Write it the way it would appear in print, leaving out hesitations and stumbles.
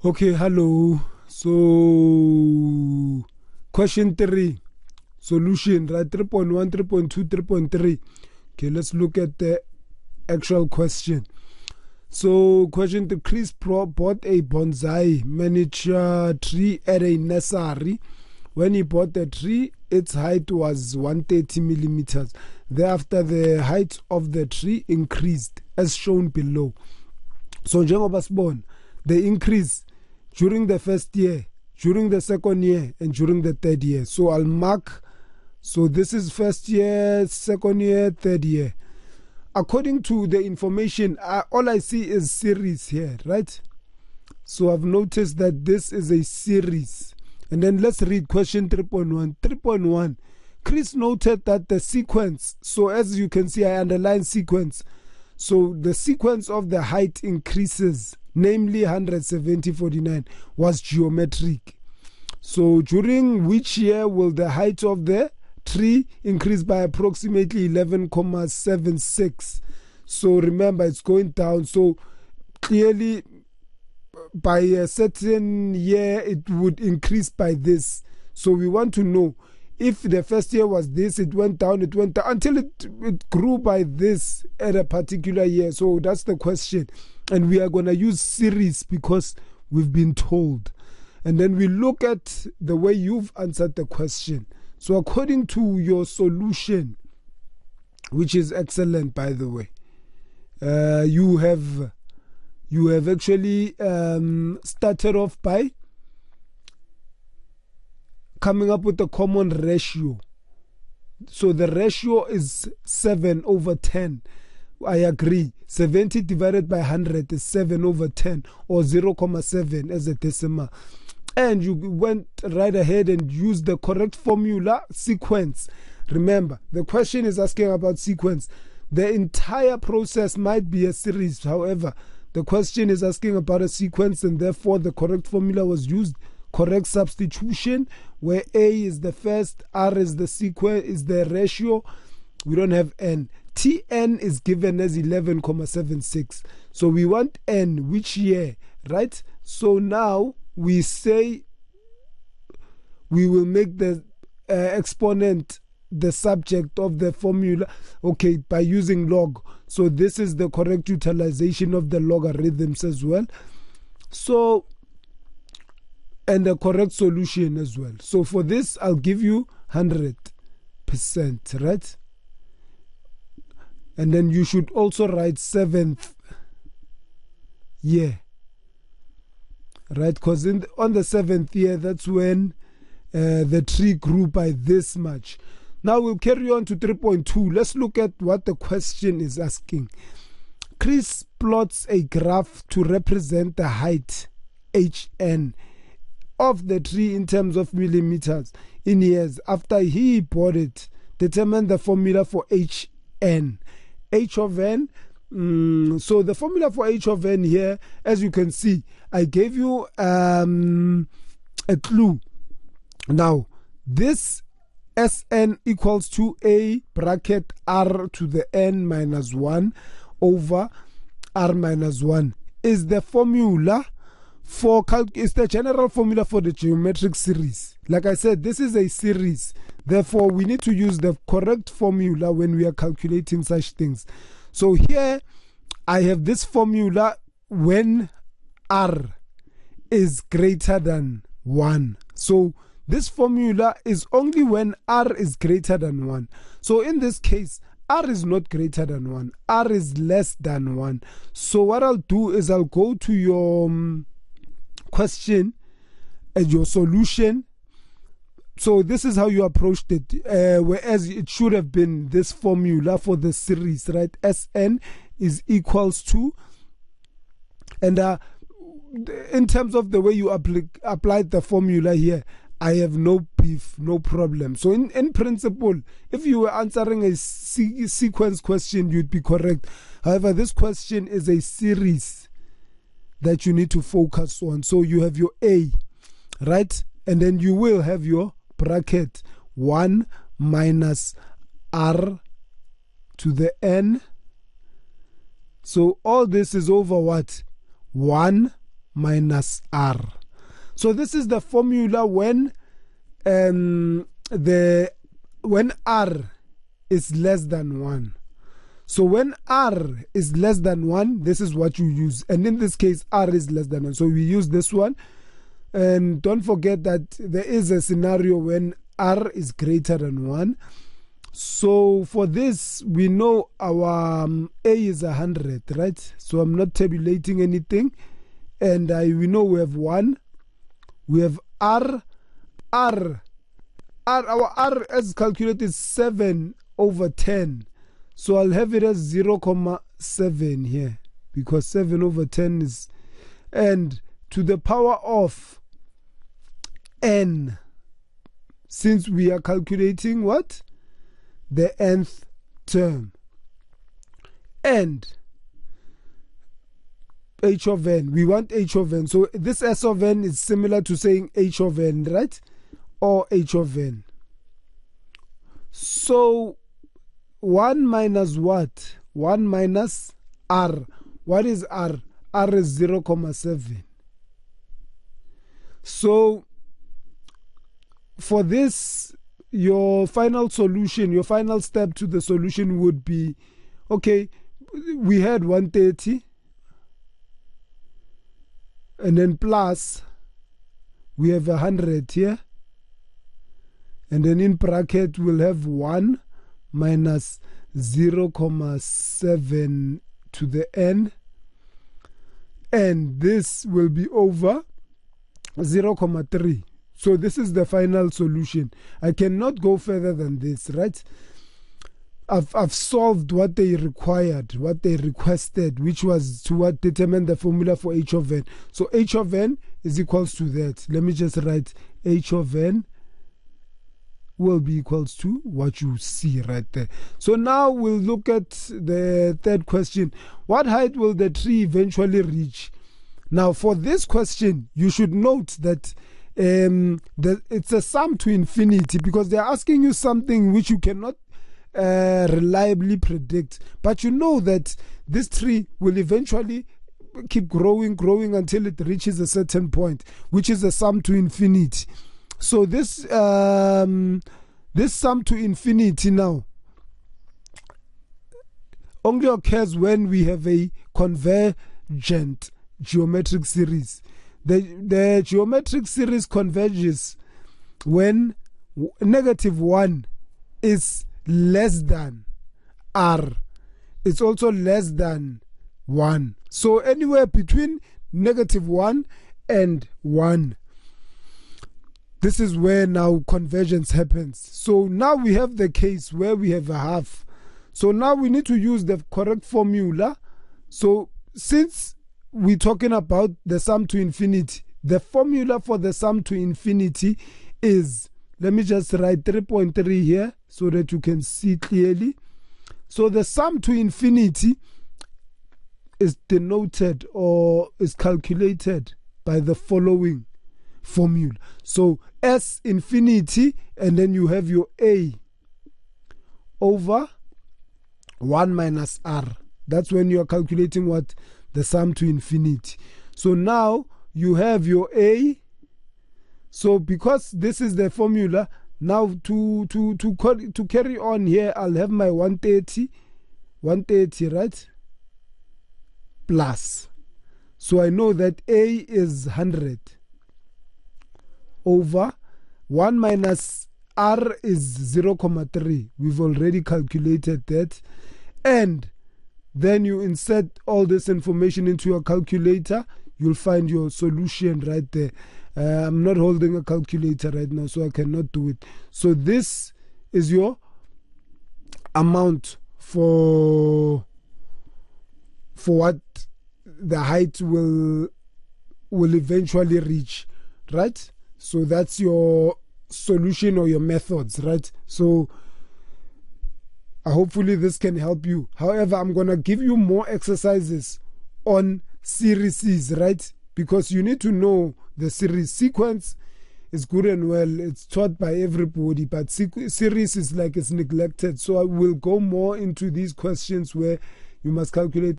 Okay, hello. So, question 3. Solution, right? 3.1, 3.2, 3.3. Okay, let's look at the actual question. So, question 3. Chris bought a bonsai miniature tree at a nursery. When he bought the tree, its height was 130 millimeters. Thereafter, the height of the tree increased, as shown below. So, njengoba sibona, the increase during the first year, during the second year, and during the third year. So I'll mark, so this is first year, second year, third year. According to the information, all I see is series here, right? So I've noticed that this is a series. And then let's read question 3.1. 3.1, Chris noted that the sequence, so as you can see, I underline sequence. So the sequence of the height increases, namely 170.49, was geometric. So during which year will the height of the tree increase by approximately 11.76? So remember, it's going down. So clearly by a certain year it would increase by this. So we want to know if the first year was this, it went down until it grew by this at a particular year. So that's the question. And we are going to use series because we've been told. And then we look at the way you've answered the question. So according to your solution, which is excellent, by the way, you have actually started off by coming up with a common ratio. So the ratio is 7/10. I agree. 70 divided by 100 is 7/10, or 0.7 as a decimal. And you went right ahead and used the correct formula, sequence. Remember, the question is asking about sequence. The entire process might be a series. However, the question is asking about a sequence, and therefore the correct formula was used. Correct substitution, where A is the first, R is the sequence, is the ratio. We don't have N. Tn is given as 11.76. So we want N, which year, right? So now we say we will make the exponent the subject of the formula, okay, by using log. So this is the correct utilization of the logarithms as well. So, and the correct solution as well. So for this, I'll give you 100%, right? And then you should also write 7th year, right? Because on the 7th year, that's when the tree grew by this much. Now we'll carry on to 3.2. Let's look at what the question is asking. Chris plots a graph to represent the height, Hn, of the tree in terms of millimeters in years. After he bought it, determine the formula for Hn. H of n. So the formula for H of n here, as you can see, I gave you a clue. Now, this Sn equals to a bracket r to the n minus 1 over r minus 1 is the formula for is the general formula for the geometric series. Like I said, this is a series. Therefore, we need to use the correct formula when we are calculating such things. So here, I have this formula when r is greater than 1. So this formula is only when r is greater than 1. So in this case, r is not greater than 1. R is less than 1. So what I'll do is I'll go to your question and your solution. So this is how you approached it, whereas it should have been this formula for the series, right? Sn is equals to, and in terms of the way you applied the formula here, I have no beef, no problem. So in principle, if you were answering a sequence question, you'd be correct. However, this question is a series that you need to focus on. So you have your A, right? And then you will have your bracket 1 minus r to the n. So all this is over what? 1 minus r. So this is the formula when r is less than 1. So when r is less than 1, this is what you use. And in this case, r is less than 1. So we use this one. And don't forget that there is a scenario when r is greater than 1. So for this, we know our a is 100, right? So I'm not tabulating anything. And we know we have 1. We have r. Our r as calculated is 7 over 10. So I'll have it as 0.7 here, because 7 over 10 is, and to the power of n, since we are calculating what? The nth term. And h of n, we want h of n. So this s of n is similar to saying h of n, right? Or h of n. So 1 minus what? 1 minus r. What is r? R is 0.7. So for this, your final solution, your final step to the solution would be, okay, we had 130, and then plus, we have 100 here, and then in bracket we'll have 1 minus 0.7 to the n, and this will be over 0.3. So this is the final solution. I cannot go further than this, right? I've solved what they required, what they requested, which was to what determine the formula for h of n. So h of n is equals to that. Let me just write h of n will be equals to what you see right there. So now we'll look at the third question. What height will the tree eventually reach? Now for this question, you should note that it's a sum to infinity, because they're asking you something which you cannot reliably predict, but you know that this tree will eventually keep growing until it reaches a certain point, which is a sum to infinity. So this this sum to infinity now only occurs when we have a convergent geometric series. The geometric series converges when -1 is less than r. It's also less than 1. So anywhere between -1 and 1. This is where now convergence happens. So now we have the case where we have a half. So now we need to use the correct formula. So since we're talking about the sum to infinity, the formula for the sum to infinity is, let me just write 3.3 here so that you can see clearly. So the sum to infinity is denoted or is calculated by the following formula. So S infinity, and then you have your A over 1 minus R. That's when you are calculating what? The sum to infinity. So now you have your A. So because this is the formula, now to carry on here, I'll have my 130, right? Plus. So I know that A is 100 over 1 minus R is 0.3. We've already calculated that. And then you insert all this information into your calculator. You'll find your solution right there. I'm not holding a calculator right now, so I cannot do it. So this is your amount for what the height will eventually reach, right? So that's your solution or your methods, right? So hopefully this can help you. However, I'm going to give you more exercises on series, right? Because you need to know the series. Sequence is good and well, it's taught by everybody, but series is like it's neglected. So I will go more into these questions where you must calculate